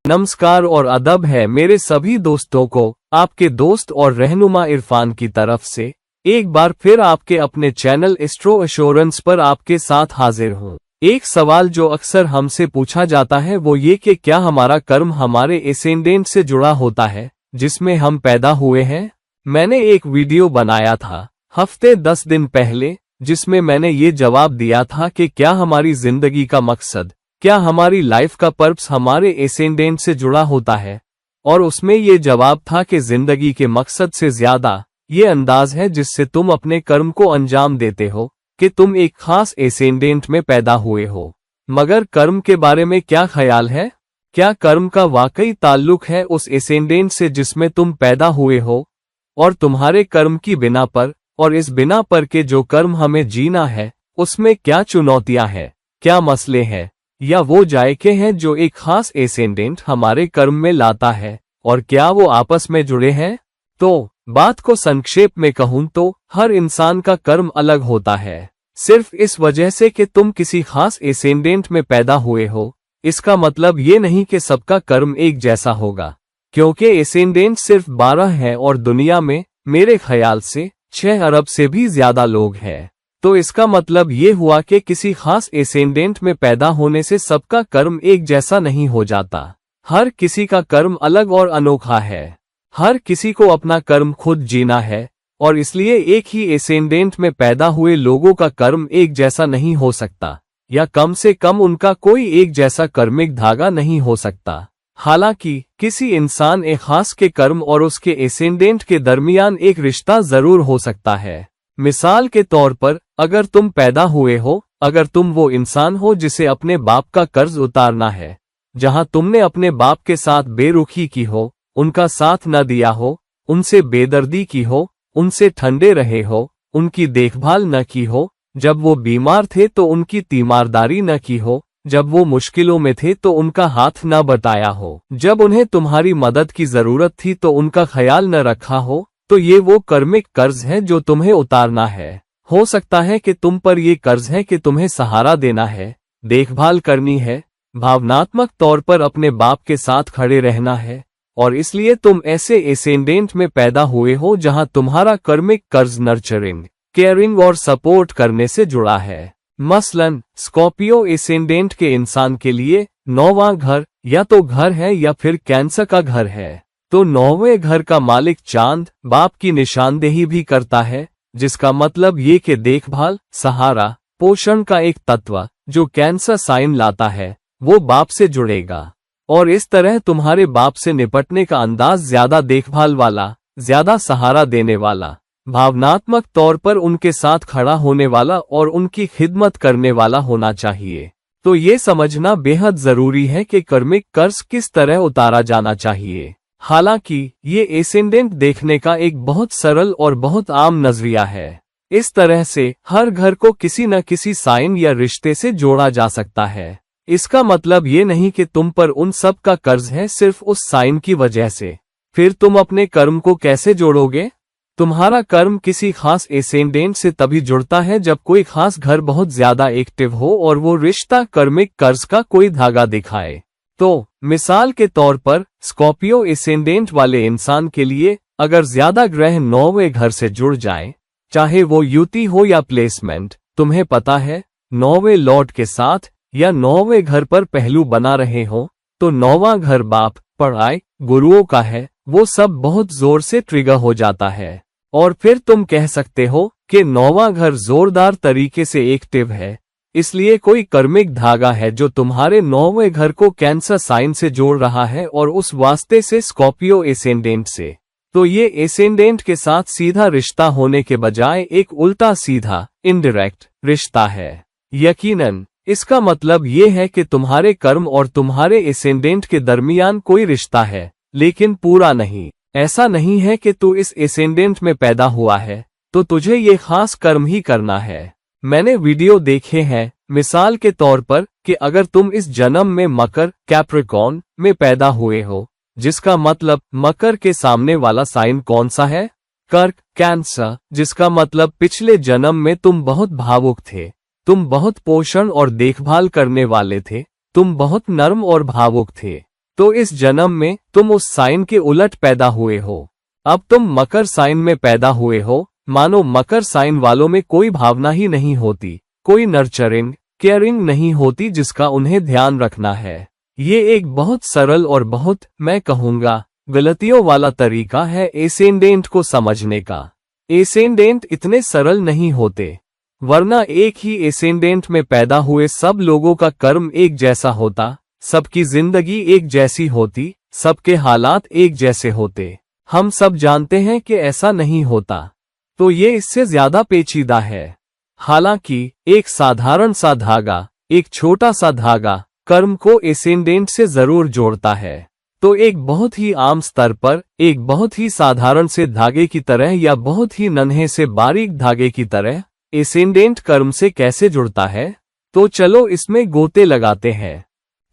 नमस्कार और अदब है मेरे सभी दोस्तों को। आपके दोस्त और रहनुमा इरफान की तरफ से एक बार फिर आपके अपने चैनल एस्ट्रो एश्योरेंस पर आपके साथ हाजिर हूँ। एक सवाल जो अक्सर हमसे पूछा जाता है वो ये कि क्या हमारा कर्म हमारे एसेंडेंट से जुड़ा होता है जिसमें हम पैदा हुए हैं। मैंने एक वीडियो बनाया था हफ्ते 10 दिन पहले जिसमें मैंने ये जवाब दिया था कि क्या हमारी जिंदगी का मकसद, क्या हमारी लाइफ का पर्पस हमारे एसेंडेंट से जुड़ा होता है। और उसमें ये जवाब था कि जिंदगी के मकसद से ज्यादा ये अंदाज है जिससे तुम अपने कर्म को अंजाम देते हो कि तुम एक खास एसेंडेंट में पैदा हुए हो। मगर कर्म के बारे में क्या ख्याल है? क्या कर्म का वाकई ताल्लुक है उस एसेंडेंट से जिसमें तुम पैदा हुए हो? और तुम्हारे कर्म की बिना पर और इस बिना पर के जो कर्म हमें जीना है उसमें क्या चुनौतियां हैं, क्या मसले हैं या वो जायके हैं जो एक खास एसेंडेंट हमारे कर्म में लाता है, और क्या वो आपस में जुड़े हैं? तो बात को संक्षेप में कहूं तो हर इंसान का कर्म अलग होता है। सिर्फ इस वजह से कि तुम किसी खास एसेंडेंट में पैदा हुए हो इसका मतलब ये नहीं कि सबका कर्म एक जैसा होगा, क्योंकि एसेंडेंट सिर्फ 12 है और दुनिया में मेरे ख्याल से 6 अरब से भी ज्यादा लोग हैं। तो इसका मतलब ये हुआ कि किसी खास एसेंडेंट में पैदा होने से सबका कर्म एक जैसा नहीं हो जाता। हर किसी का कर्म अलग और अनोखा है। हर किसी को अपना कर्म खुद जीना है और इसलिए एक ही एसेंडेंट में पैदा हुए लोगों का कर्म एक जैसा नहीं हो सकता, या कम से कम उनका कोई एक जैसा कर्मिक धागा नहीं हो सकता। हालांकि किसी इंसान एक खास के कर्म और उसके एसेंडेंट के दरमियान एक रिश्ता जरूर हो सकता है। मिसाल के तौर पर अगर तुम पैदा हुए हो, अगर तुम वो इंसान हो जिसे अपने बाप का कर्ज उतारना है, जहां तुमने अपने बाप के साथ बेरुखी की हो, उनका साथ न दिया हो, उनसे बेदर्दी की हो, उनसे ठंडे रहे हो, उनकी देखभाल न की हो, जब वो बीमार थे तो उनकी तीमारदारी न की हो, जब वो मुश्किलों में थे तो उनका हाथ न बटाया हो, जब उन्हें तुम्हारी मदद की जरूरत थी तो उनका ख्याल न रखा हो, तो ये वो कर्मिक कर्ज है जो तुम्हें उतारना है। हो सकता है कि तुम पर ये कर्ज है कि तुम्हें सहारा देना है, देखभाल करनी है, भावनात्मक तौर पर अपने बाप के साथ खड़े रहना है, और इसलिए तुम ऐसे एसेंडेंट में पैदा हुए हो जहां तुम्हारा कर्मिक कर्ज नर्चरिंग, केयरिंग और सपोर्ट करने से जुड़ा है। मसलन स्कॉर्पियो एसेंडेंट के इंसान के लिए 9वां घर या तो घर है या फिर कैंसर का घर है। तो 9वें घर का मालिक चांद बाप की निशानदेही भी करता है, जिसका मतलब ये कि देखभाल, सहारा, पोषण का एक तत्व जो कैंसर साइन लाता है वो बाप से जुड़ेगा। और इस तरह तुम्हारे बाप से निपटने का अंदाज ज्यादा देखभाल वाला, ज्यादा सहारा देने वाला, भावनात्मक तौर पर उनके साथ खड़ा होने वाला और उनकी खिदमत करने वाला होना चाहिए। तो ये समझना बेहद जरूरी है कि कर्मिक कर्ज किस तरह उतारा जाना चाहिए। हालांकि ये एसेंडेंट देखने का एक बहुत सरल और बहुत आम नजरिया है। इस तरह से हर घर को किसी न किसी साइन या रिश्ते से जोड़ा जा सकता है। इसका मतलब ये नहीं कि तुम पर उन सब का कर्ज है सिर्फ उस साइन की वजह से। फिर तुम अपने कर्म को कैसे जोड़ोगे? तुम्हारा कर्म किसी खास एसेंडेंट से तभी जुड़ता है जब कोई खास घर बहुत ज्यादा एक्टिव हो और वो रिश्ता कर्मिक कर्ज का कोई धागा दिखाए। तो मिसाल के तौर पर स्कॉर्पियो एसेंडेंट वाले इंसान के लिए अगर ज्यादा ग्रह 9वें घर से जुड़ जाएं, चाहे वो युति हो या प्लेसमेंट, तुम्हें पता है 9वें लॉर्ड के साथ या 9वें घर पर पहलू बना रहे हो, तो 9वां घर बाप, पढ़ाई, गुरुओं का है, वो सब बहुत जोर से ट्रिगर हो जाता है। और फिर तुम कह सकते हो कि 9वां घर जोरदार तरीके से एक्टिव है, इसलिए कोई कर्मिक धागा है जो तुम्हारे 9वें घर को कैंसर साइन से जोड़ रहा है और उस वास्ते से स्कॉर्पियो एसेंडेंट से। तो ये एसेंडेंट के साथ सीधा रिश्ता होने के बजाय एक उल्टा सीधा इनडायरेक्ट रिश्ता है। यकीनन इसका मतलब ये है कि तुम्हारे कर्म और तुम्हारे एसेंडेंट के दरमियान कोई रिश्ता है, लेकिन पूरा नहीं। ऐसा नहीं है कि तू इस एसेंडेंट में पैदा हुआ है तो तुझे ये खास कर्म ही करना है। मैंने वीडियो देखे हैं मिसाल के तौर पर कि अगर तुम इस जन्म में मकर कैप्रिकॉर्न में पैदा हुए हो, जिसका मतलब मकर के सामने वाला साइन कौन सा है? कर्क कैंसर, जिसका मतलब पिछले जन्म में तुम बहुत भावुक थे, तुम बहुत पोषण और देखभाल करने वाले थे, तुम बहुत नर्म और भावुक थे। तो इस जन्म में तुम उस साइन के उलट पैदा हुए हो। अब तुम मकर साइन में पैदा हुए हो। मानो मकर साइन वालों में कोई भावना ही नहीं होती, कोई नर्चरिंग केयरिंग नहीं होती जिसका उन्हें ध्यान रखना है। ये एक बहुत सरल और बहुत, मैं कहूँगा, गलतियों वाला तरीका है एसेंडेंट को समझने का। एसेंडेंट इतने सरल नहीं होते, वरना एक ही एसेंडेंट में पैदा हुए सब लोगों का कर्म एक जैसा होता, सबकी जिंदगी एक जैसी होती, सबके हालात एक जैसे होते। हम सब जानते हैं कि ऐसा नहीं होता, तो ये इससे ज्यादा पेचीदा है। हालांकि एक साधारण सा धागा, एक छोटा सा धागा कर्म को एसेंडेंट से जरूर जोड़ता है। तो एक बहुत ही आम स्तर पर, एक बहुत ही साधारण से धागे की तरह या बहुत ही नन्हे से बारीक धागे की तरह एसेंडेंट कर्म से कैसे जुड़ता है, तो चलो इसमें गोते लगाते हैं।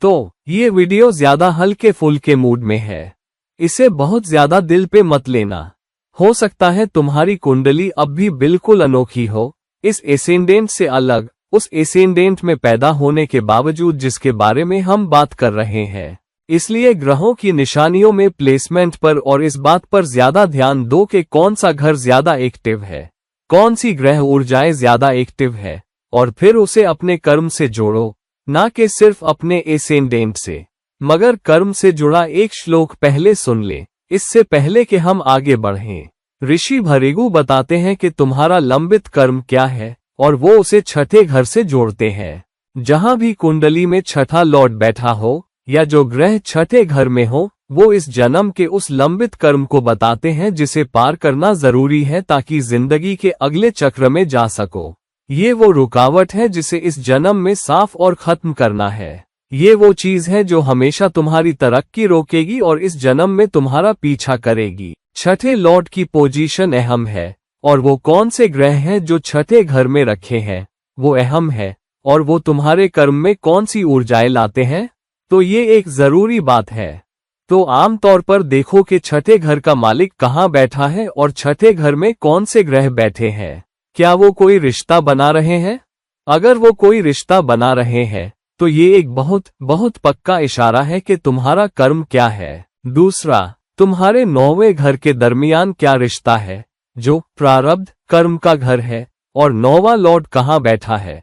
तो ये वीडियो ज्यादा हल्के फुल्के मूड में है, इसे बहुत ज्यादा दिल पे मत लेना। हो सकता है तुम्हारी कुंडली अब भी बिल्कुल अनोखी हो, इस एसेंडेंट से अलग, उस एसेंडेंट में पैदा होने के बावजूद जिसके बारे में हम बात कर रहे हैं। इसलिए ग्रहों की निशानियों में प्लेसमेंट पर और इस बात पर ज्यादा ध्यान दो कि कौन सा घर ज्यादा एक्टिव है, कौन सी ग्रह ऊर्जाएं ज्यादा एक्टिव है, और फिर उसे अपने कर्म से जोड़ो, ना कि सिर्फ अपने एसेंडेंट से। मगर कर्म से जुड़ा एक श्लोक पहले सुन ले, इससे पहले कि हम आगे बढ़ें। ऋषि भृगु बताते हैं कि तुम्हारा लंबित कर्म क्या है, और वो उसे छठे घर से जोड़ते हैं। जहां भी कुंडली में छठा लॉर्ड बैठा हो या जो ग्रह छठे घर में हो, वो इस जन्म के उस लंबित कर्म को बताते हैं जिसे पार करना जरूरी है ताकि जिंदगी के अगले चक्र में जा सको। ये वो रुकावट है जिसे इस जन्म में साफ और खत्म करना है। ये वो चीज है जो हमेशा तुम्हारी तरक्की रोकेगी और इस जन्म में तुम्हारा पीछा करेगी। छठे लॉर्ड की पोजीशन अहम है, और वो कौन से ग्रह हैं जो छठे घर में रखे हैं वो अहम है, और वो तुम्हारे कर्म में कौन सी ऊर्जाएं लाते हैं, तो ये एक जरूरी बात है। तो आमतौर पर देखो कि छठे घर का मालिक कहाँ बैठा है और छठे घर में कौन से ग्रह बैठे हैं। क्या वो कोई रिश्ता बना रहे हैं? अगर वो कोई रिश्ता बना रहे हैं तो ये एक बहुत बहुत पक्का इशारा है कि तुम्हारा कर्म क्या है। दूसरा, तुम्हारे 9वें घर के दरमियान क्या रिश्ता है, जो प्रारब्ध कर्म का घर है, और 9वां लॉर्ड कहाँ बैठा है।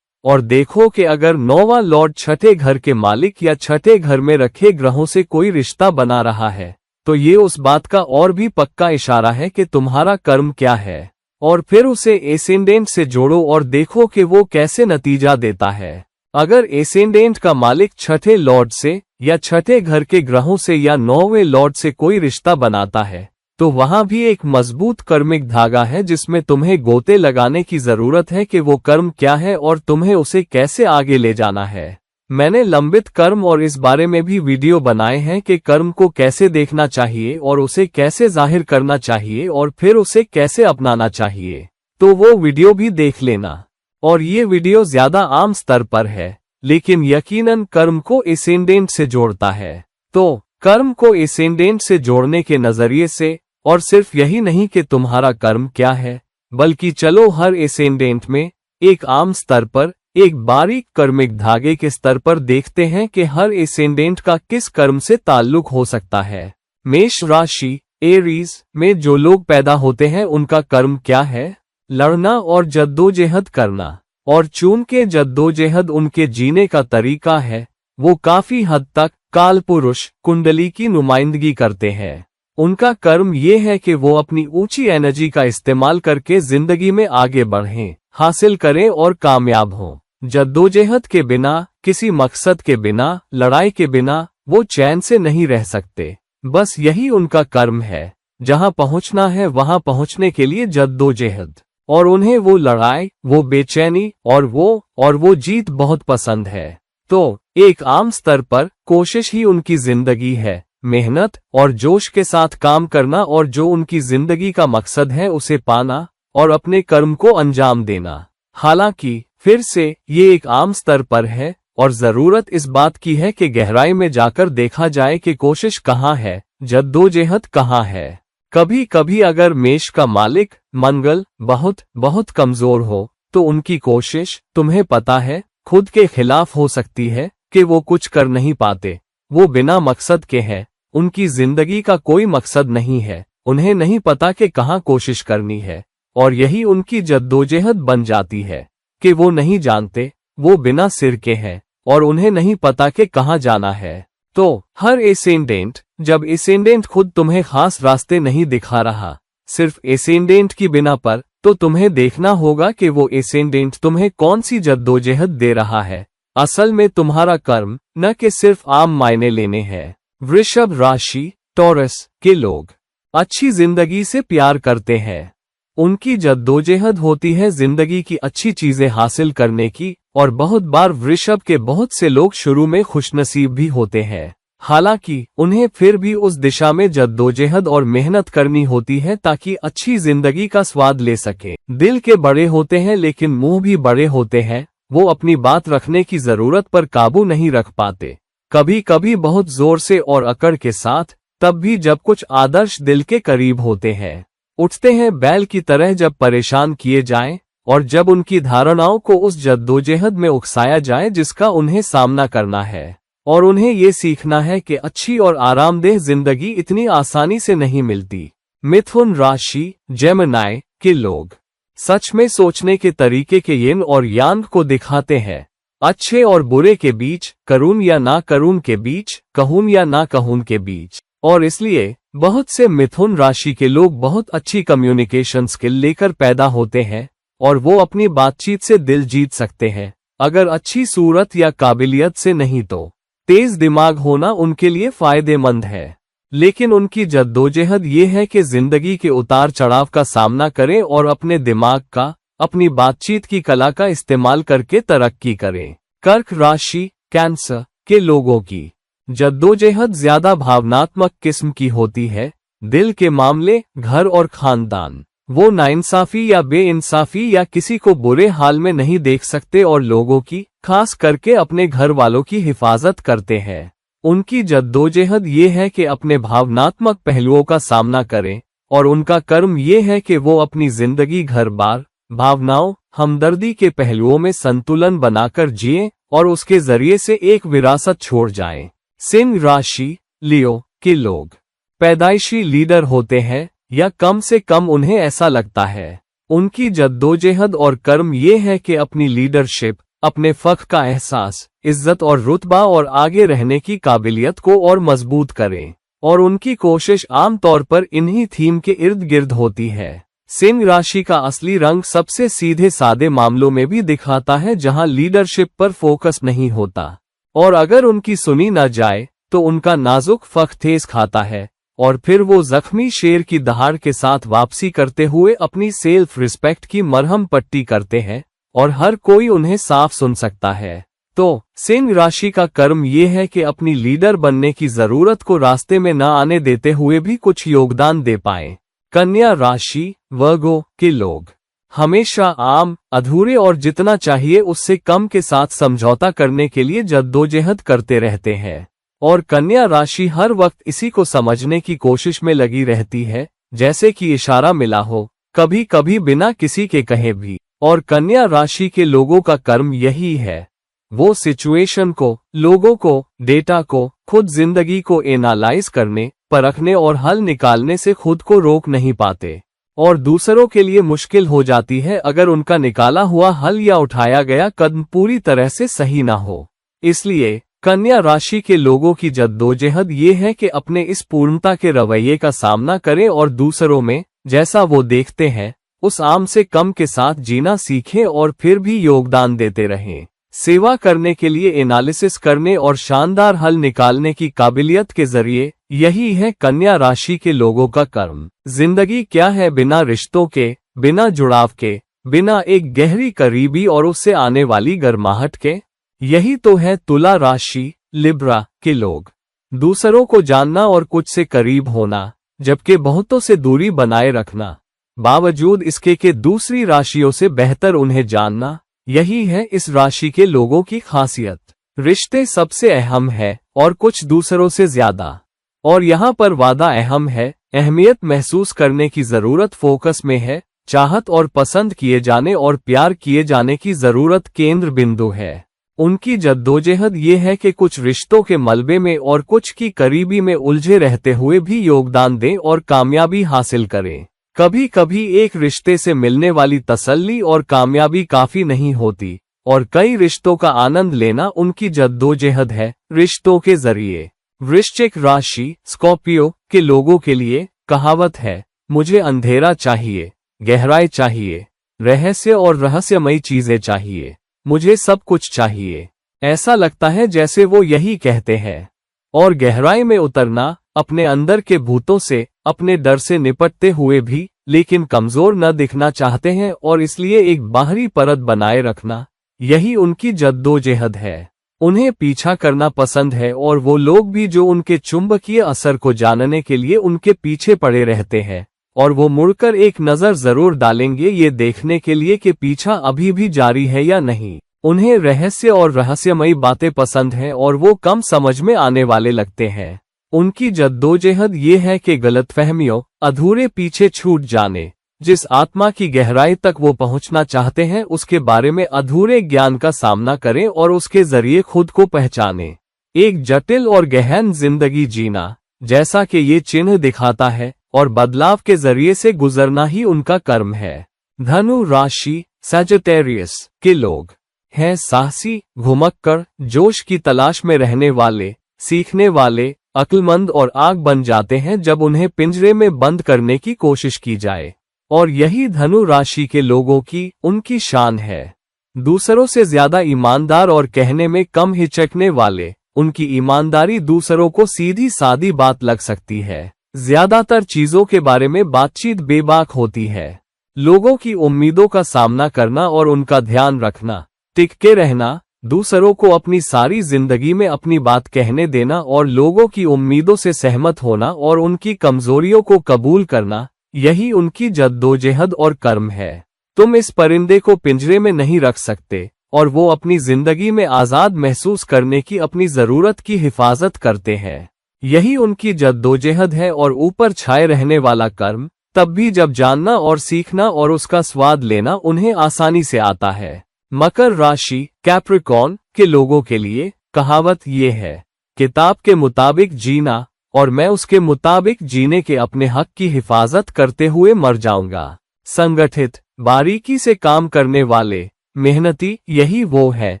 और देखो कि अगर 9वां लॉर्ड छठे घर के मालिक या छठे घर में रखे ग्रहों से कोई रिश्ता बना रहा है, तो ये उस बात का और भी पक्का इशारा है कि तुम्हारा कर्म क्या है। और फिर उसे एसेंडेंट से जोड़ो और देखो कि वो कैसे नतीजा देता है। अगर एसेंडेंट का मालिक छठे लॉर्ड से या छठे घर के ग्रहों से या 9वें लॉर्ड से कोई रिश्ता बनाता है, तो वहां भी एक मजबूत कर्मिक धागा है जिसमें तुम्हें गोते लगाने की जरूरत है कि वो कर्म क्या है और तुम्हें उसे कैसे आगे ले जाना है। मैंने लंबित कर्म और इस बारे में भी वीडियो बनाए हैं कि कर्म को कैसे देखना चाहिए और उसे कैसे जाहिर करना चाहिए और फिर उसे कैसे अपनाना चाहिए, तो वो वीडियो भी देख लेना। और ये वीडियो ज्यादा आम स्तर पर है, लेकिन यकीनन कर्म को एसेंडेंट से जोड़ता है। तो कर्म को एसेंडेंट से जोड़ने के नजरिए से, और सिर्फ यही नहीं कि तुम्हारा कर्म क्या है, बल्कि चलो हर एसेंडेंट में एक आम स्तर पर, एक बारीक कर्मिक धागे के स्तर पर देखते हैं कि हर एसेंडेंट का किस कर्म से ताल्लुक हो सकता है। मेष राशि एरीज में जो लोग पैदा होते हैं उनका कर्म क्या है? लड़ना और जद्दोजहद करना। और चूंकि जद्दोजहद उनके जीने का तरीका है, वो काफी हद तक कालपुरुष कुंडली की नुमाइंदगी करते हैं। उनका कर्म ये है कि वो अपनी ऊंची एनर्जी का इस्तेमाल करके जिंदगी में आगे बढ़ें, हासिल करें और कामयाब हों। जद्दोजहद के बिना, किसी मकसद के बिना, लड़ाई के बिना वो चैन से नहीं रह सकते। बस यही उनका कर्म है। जहां पहुंचना है वहां पहुंचने के लिए जद्दोजहद, और उन्हें वो लड़ाई, वो बेचैनी और वो जीत बहुत पसंद है। तो एक आम स्तर पर कोशिश ही उनकी जिंदगी है, मेहनत और जोश के साथ काम करना, और जो उनकी जिंदगी का मकसद है उसे पाना और अपने कर्म को अंजाम देना। हालांकि फिर से ये एक आम स्तर पर है और जरूरत इस बात की है कि गहराई में जाकर देखा जाए कि कोशिश कहाँ है, जद्दोजहद कहाँ है। कभी कभी अगर मेष का मालिक मंगल बहुत बहुत कमजोर हो तो उनकी कोशिश, तुम्हें पता है, खुद के खिलाफ हो सकती है कि वो कुछ कर नहीं पाते। वो बिना मकसद के हैं, उनकी जिंदगी का कोई मकसद नहीं है, उन्हें नहीं पता कि कहाँ कोशिश करनी है, और यही उनकी जद्दोजहद बन जाती है कि वो नहीं जानते, वो बिना सिर के हैं और उन्हें नहीं पता कि कहाँ जाना है। तो हर एसेंडेंट, जब एसेंडेंट खुद तुम्हें खास रास्ते नहीं दिखा रहा, सिर्फ एसेंडेंट की बिना पर, तो तुम्हें देखना होगा कि वो एसेंडेंट तुम्हें कौन सी जद्दोजहद दे रहा है। असल में तुम्हारा कर्म न कि सिर्फ आम मायने लेने हैं। वृषभ राशि टॉरस के लोग अच्छी जिंदगी से प्यार करते हैं। उनकी जद्दोजहद होती है जिंदगी की अच्छी चीजें हासिल करने की, और बहुत बार वृषभ के बहुत से लोग शुरू में खुशनसीब भी होते हैं। हालांकि उन्हें फिर भी उस दिशा में जद्दोजहद और मेहनत करनी होती है ताकि अच्छी जिंदगी का स्वाद ले सके। दिल के बड़े होते हैं लेकिन मुंह भी बड़े होते हैं। वो अपनी बात रखने की जरूरत पर काबू नहीं रख पाते, कभी कभी बहुत जोर से और अकड़ के साथ, तब भी जब कुछ आदर्श दिल के करीब होते हैं। उठते हैं बैल की तरह जब परेशान किए जाएं, और जब उनकी धारणाओं को उस जद्दोजहद में उकसाया जाए जिसका उन्हें सामना करना है, और उन्हें ये सीखना है कि अच्छी और आरामदेह जिंदगी इतनी आसानी से नहीं मिलती। मिथुन राशि जेमिनी के लोग सच में सोचने के तरीके के यिन और यांग को दिखाते हैं। अच्छे और बुरे के बीच, करूं या ना करूं के बीच, कहूं या ना कहूं के बीच, और इसलिए बहुत से मिथुन राशि के लोग बहुत अच्छी कम्युनिकेशन स्किल लेकर पैदा होते हैं, और वो अपनी बातचीत से दिल जीत सकते हैं। अगर अच्छी सूरत या काबिलियत से नहीं तो तेज दिमाग होना उनके लिए फायदेमंद है। लेकिन उनकी जद्दोजहद ये है कि जिंदगी के उतार चढ़ाव का सामना करें और अपने दिमाग का, अपनी बातचीत की कला का इस्तेमाल करके तरक्की करें। कर्क राशि कैंसर के लोगों की जद्दोजहद ज्यादा भावनात्मक किस्म की होती है। दिल के मामले, घर और खानदान, वो नाइंसाफी या बेइंसाफी या किसी को बुरे हाल में नहीं देख सकते और लोगों की, खास करके अपने घर वालों की हिफाजत करते हैं। उनकी जद्दोजहद ये है कि अपने भावनात्मक पहलुओं का सामना करें, और उनका कर्म ये है कि वो अपनी जिंदगी घर बार, भावनाओं, हमदर्दी के पहलुओं में संतुलन बनाकर जिएं और उसके जरिए से एक विरासत छोड़ जाएं। सिंह राशि लियो के लोग पैदाइशी लीडर होते हैं, या कम से कम उन्हें ऐसा लगता है। उनकी जद्दोजहद और कर्म ये है कि अपनी लीडरशिप, अपने फ़ख्र का एहसास, इज्जत और रुतबा और आगे रहने की काबिलियत को और मजबूत करें, और उनकी कोशिश आमतौर पर इन्हीं थीम के इर्द गिर्द होती है। सिंह राशि का असली रंग सबसे सीधे सादे मामलों में भी दिखाता है जहां लीडरशिप पर फोकस नहीं होता, और अगर उनकी सुनी न जाए तो उनका नाजुक फ़ख्र ठेस खाता है, और फिर वो जख्मी शेर की दहाड़ के साथ वापसी करते हुए अपनी सेल्फ रिस्पेक्ट की मरहम पट्टी करते हैं, और हर कोई उन्हें साफ सुन सकता है। तो सिंह राशि का कर्म ये है कि अपनी लीडर बनने की जरूरत को रास्ते में न आने देते हुए भी कुछ योगदान दे पाएं। कन्या राशि वर्गो के लोग हमेशा आम, अधूरे और जितना चाहिए उससे कम के साथ समझौता करने के लिए जद्दोजहद करते रहते हैं, और कन्या राशि हर वक्त इसी को समझने की कोशिश में लगी रहती है, जैसे कि इशारा मिला हो, कभी कभी बिना किसी के कहे भी। और कन्या राशि के लोगों का कर्म यही है, वो सिचुएशन को, लोगों को, डेटा को, खुद जिंदगी को एनालाइज करने, परखने और हल निकालने से खुद को रोक नहीं पाते, और दूसरों के लिए मुश्किल हो जाती है अगर उनका निकाला हुआ हल या उठाया गया कदम पूरी तरह से सही ना हो। इसलिए कन्या राशि के लोगों की जद्दोजहद ये है कि अपने इस पूर्णता के रवैये का सामना करें और दूसरों में, जैसा वो देखते हैं, उस आम से कम के साथ जीना सीखें और फिर भी योगदान देते रहें। सेवा करने के लिए एनालिसिस करने और शानदार हल निकालने की काबिलियत के जरिए, यही है कन्या राशि के लोगों का कर्म। जिंदगी क्या है बिना रिश्तों के, बिना जुड़ाव के, बिना एक गहरी करीबी और उससे आने वाली गर्माहट के? यही तो है तुला राशि लिब्रा के लोग। दूसरों को जानना और कुछ से करीब होना, जबकि बहुतों से दूरी बनाए रखना, बावजूद इसके कि दूसरी राशियों से बेहतर उन्हें जानना, यही है इस राशि के लोगों की खासियत। रिश्ते सबसे अहम है और कुछ दूसरों से ज्यादा, और यहाँ पर वादा अहम है, अहमियत महसूस करने की जरूरत फोकस में है, चाहत और पसंद किए जाने और प्यार किए जाने की जरूरत केंद्र बिंदु है। उनकी जद्दोजहद ये है कि कुछ रिश्तों के मलबे में और कुछ की करीबी में उलझे रहते हुए भी योगदान दें और कामयाबी हासिल करें। कभी कभी एक रिश्ते से मिलने वाली तसल्ली और कामयाबी काफी नहीं होती, और कई रिश्तों का आनंद लेना उनकी जद्दोजहद है। रिश्तों के जरिए वृश्चिक राशि स्कॉर्पियो के लोगों के लिए कहावत है, मुझे अंधेरा चाहिए, गहराई चाहिए, रहस्य और रहस्यमयी चीजें चाहिए, मुझे सब कुछ चाहिए। ऐसा लगता है जैसे वो यही कहते हैं। और गहराई में उतरना, अपने अंदर के भूतों से, अपने डर से निपटते हुए भी लेकिन कमजोर न दिखना चाहते हैं और इसलिए एक बाहरी परत बनाए रखना, यही उनकी जद्दोजहद है। उन्हें पीछा करना पसंद है और वो लोग भी जो उनके चुंबकीय असर को जानने के लिए उनके पीछे पड़े रहते हैं, और वो मुड़कर एक नजर जरूर डालेंगे ये देखने के लिए कि पीछा अभी भी जारी है या नहीं। उन्हें रहस्य और रहस्यमयी बातें पसंद हैं और वो कम समझ में आने वाले लगते हैं। उनकी जद्दोजहद ये है कि गलतफहमियों, अधूरे पीछे छूट जाने, जिस आत्मा की गहराई तक वो पहुंचना चाहते हैं उसके बारे में अधूरे ज्ञान का सामना करें और उसके जरिए खुद को पहचानें। एक जटिल और गहन जिंदगी जीना, जैसा कि ये चिन्ह दिखाता है, और बदलाव के जरिए से गुजरना ही उनका कर्म है। धनु राशि सैजिटेरियस के लोग हैं साहसी, घुमक्कड़, जोश की तलाश में रहने वाले, सीखने वाले, अक्लमंद और आग बन जाते हैं जब उन्हें पिंजरे में बंद करने की कोशिश की जाए। और यही धनु राशि के लोगों की उनकी शान है। दूसरों से ज्यादा ईमानदार और कहने में कम हिचकने वाले, उनकी ईमानदारी दूसरों को सीधी सादी बात लग सकती है। ज्यादातर चीजों के बारे में बातचीत बेबाक होती है। लोगों की उम्मीदों का सामना करना और उनका ध्यान रखना, टिक के रहना, दूसरों को अपनी सारी जिंदगी में अपनी बात कहने देना और लोगों की उम्मीदों से सहमत होना और उनकी कमजोरियों को कबूल करना, यही उनकी जद्दोजहद और कर्म है। तुम इस परिंदे को पिंजरे में नहीं रख सकते, और वो अपनी जिंदगी में आजाद महसूस करने की अपनी जरूरत की हिफाजत करते हैं। यही उनकी जद्दोजहद है और ऊपर छाए रहने वाला कर्म, तब भी जब जानना और सीखना और उसका स्वाद लेना उन्हें आसानी से आता है। मकर राशि कैप्रिकॉर्न के लोगों के लिए कहावत ये है, किताब के मुताबिक जीना, और मैं उसके मुताबिक जीने के अपने हक की हिफाजत करते हुए मर जाऊंगा। संगठित, बारीकी से काम करने वाले, मेहनती, यही वो है,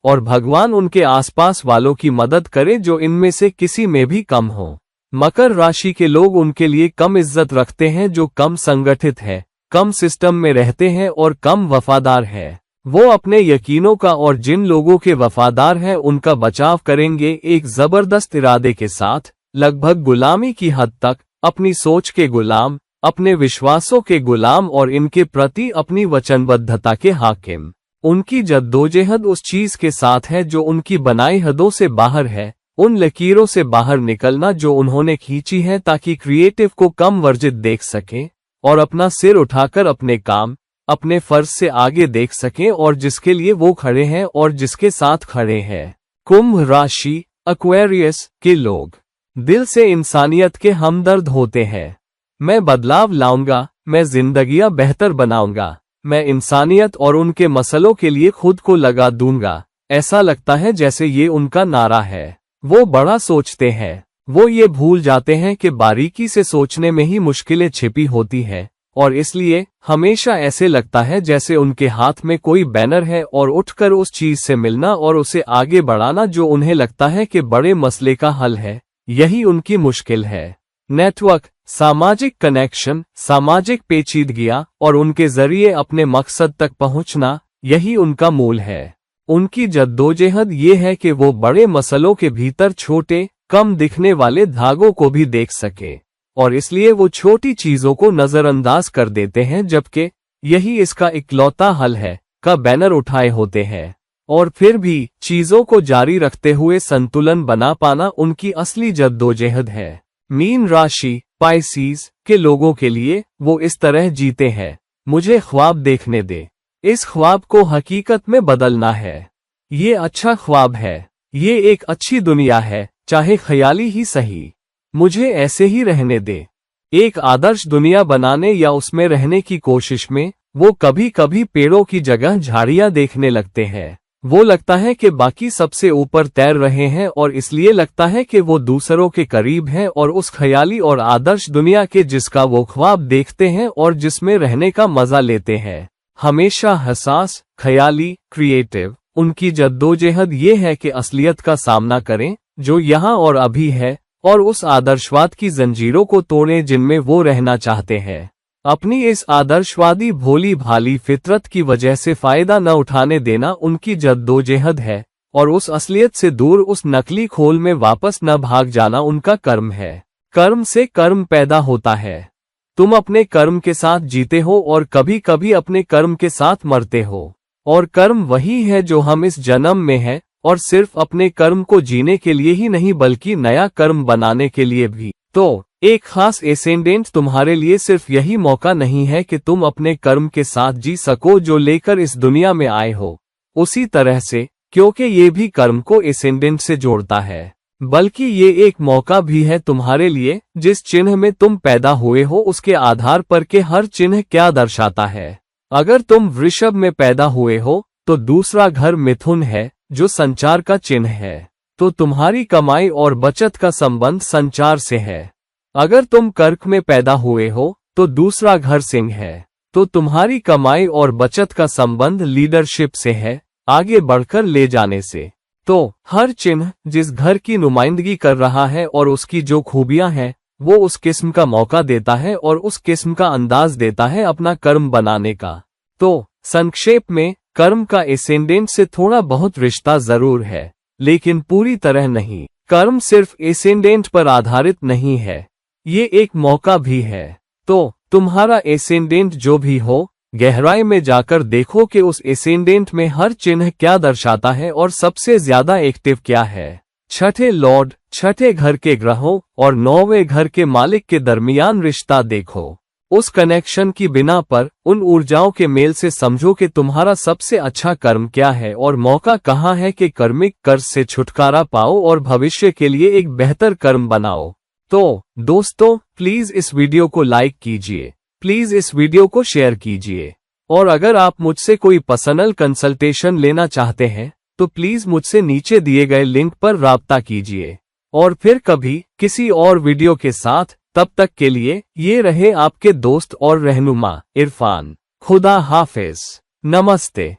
और भगवान उनके आसपास वालों की मदद करे जो इनमें से किसी में भी कम हो। मकर राशि के लोग उनके लिए कम इज्जत रखते हैं जो कम संगठित है, कम सिस्टम में रहते हैं और कम वफादार है। वो अपने यकीनों का और जिन लोगों के वफादार हैं उनका बचाव करेंगे, एक जबरदस्त इरादे के साथ, लगभग गुलामी की हद तक, अपनी सोच के गुलाम, अपने विश्वासों के गुलाम और इनके प्रति अपनी वचनबद्धता के हाकिम। उनकी जद्दोजहद उस चीज के साथ है जो उनकी बनाई हदों से बाहर है, उन लकीरों से बाहर निकलना जो उन्होंने खींची है ताकि क्रिएटिव को कम वर्जित देख सकें और अपना सिर उठाकर अपने काम, अपने फर्ज से आगे देख सकें और जिसके लिए वो खड़े हैं और जिसके साथ खड़े हैं। कुंभ राशि एक्वेरियस के लोग दिल से इंसानियत के हमदर्द होते हैं। मैं बदलाव लाऊंगा, मैं जिंदगियां बेहतर बनाऊंगा, मैं इंसानियत और उनके मसलों के लिए खुद को लगा दूंगा। ऐसा लगता है जैसे ये उनका नारा है। वो बड़ा सोचते हैं, वो ये भूल जाते हैं कि बारीकी से सोचने में ही मुश्किलें छिपी होती है, और इसलिए हमेशा ऐसे लगता है जैसे उनके हाथ में कोई बैनर है और उठकर उस चीज से मिलना और उसे आगे बढ़ाना जो उन्हें लगता है कि बड़े मसले का हल है, यही उनकी मुश्किल है। नेटवर्क, सामाजिक कनेक्शन, सामाजिक पेचीदगियां और उनके जरिए अपने मकसद तक पहुंचना, यही उनका मूल है। उनकी जद्दोजहद ये है कि वो बड़े मसलों के भीतर छोटे, कम दिखने वाले धागों को भी देख सके, और इसलिए वो छोटी चीजों को नजरअंदाज कर देते हैं जबकि यही इसका इकलौता हल है का बैनर उठाए होते हैं। और फिर भी चीजों को जारी रखते हुए संतुलन बना पाना उनकी असली जद्दोजहद है। मीन राशि पाइसीज के लोगों के लिए वो इस तरह जीते हैं, मुझे ख्वाब देखने दे, इस ख्वाब को हकीकत में बदलना है। ये अच्छा ख्वाब है, ये एक अच्छी दुनिया है, चाहे ख्याली ही सही, मुझे ऐसे ही रहने दे। एक आदर्श दुनिया बनाने या उसमें रहने की कोशिश में वो कभी कभी पेड़ों की जगह झाड़ियां देखने लगते हैं। वो लगता है कि बाकी सबसे ऊपर तैर रहे हैं और इसलिए लगता है कि वो दूसरों के करीब हैं और उस ख्याली और आदर्श दुनिया के जिसका वो ख्वाब देखते हैं और जिसमें रहने का मजा लेते हैं। हमेशा हसास, ख्याली, क्रिएटिव। उनकी जद्दोजहद ये है कि असलियत का सामना करें जो यहाँ और अभी है और उस आदर्शवाद की जंजीरों को तोड़ें जिनमें वो रहना चाहते हैं। अपनी इस आदर्शवादी भोली भाली फितरत की वजह से फायदा न उठाने देना उनकी जद्दोजहद है और उस असलियत से दूर उस नकली खोल में वापस न भाग जाना उनका कर्म है। कर्म से कर्म पैदा होता है। तुम अपने कर्म के साथ जीते हो और कभी कभी अपने कर्म के साथ मरते हो, और कर्म वही है जो हम इस जन्म में है, और सिर्फ अपने कर्म को जीने के लिए ही नहीं बल्कि नया कर्म बनाने के लिए भी। तो एक खास एसेंडेंट तुम्हारे लिए सिर्फ यही मौका नहीं है कि तुम अपने कर्म के साथ जी सको जो लेकर इस दुनिया में आए हो, उसी तरह से, क्योंकि ये भी कर्म को एसेंडेंट से जोड़ता है, बल्कि ये एक मौका भी है तुम्हारे लिए जिस चिन्ह में तुम पैदा हुए हो उसके आधार पर के हर चिन्ह क्या दर्शाता है। अगर तुम वृषभ में पैदा हुए हो तो दूसरा घर मिथुन है जो संचार का चिन्ह है, तो तुम्हारी कमाई और बचत का संबंध संचार से है। अगर तुम कर्क में पैदा हुए हो तो दूसरा घर सिंह है, तो तुम्हारी कमाई और बचत का संबंध लीडरशिप से है, आगे बढ़कर ले जाने से। तो हर चिन्ह जिस घर की नुमाइंदगी कर रहा है और उसकी जो खूबियां हैं वो उस किस्म का मौका देता है और उस किस्म का अंदाज देता है अपना कर्म बनाने का। तो संक्षेप में, कर्म का एसेंडेंट से थोड़ा बहुत रिश्ता जरूर है, लेकिन पूरी तरह नहीं। कर्म सिर्फ एसेंडेंट पर आधारित नहीं है, ये एक मौका भी है। तो तुम्हारा एसेंडेंट जो भी हो, गहराई में जाकर देखो कि उस एसेंडेंट में हर चिन्ह क्या दर्शाता है और सबसे ज्यादा एक्टिव क्या है। छठे लॉर्ड, छठे घर के ग्रहों और 9वें घर के मालिक के दरमियान रिश्ता देखो। उस कनेक्शन की बिना पर उन ऊर्जाओं के मेल से समझो कि तुम्हारा सबसे अच्छा कर्म क्या है और मौका कहाँ है कि कर्मिक कर्ज से छुटकारा पाओ और भविष्य के लिए एक बेहतर कर्म बनाओ। तो दोस्तों, प्लीज इस वीडियो को लाइक कीजिए, प्लीज इस वीडियो को शेयर कीजिए, और अगर आप मुझसे कोई पर्सनल कंसल्टेशन लेना चाहते हैं तो प्लीज मुझसे नीचे दिए गए लिंक पर राब्ता कीजिए। और फिर कभी किसी और वीडियो के साथ, तब तक के लिए ये रहे आपके दोस्त और रहनुमा इरफान। खुदा हाफिज। नमस्ते।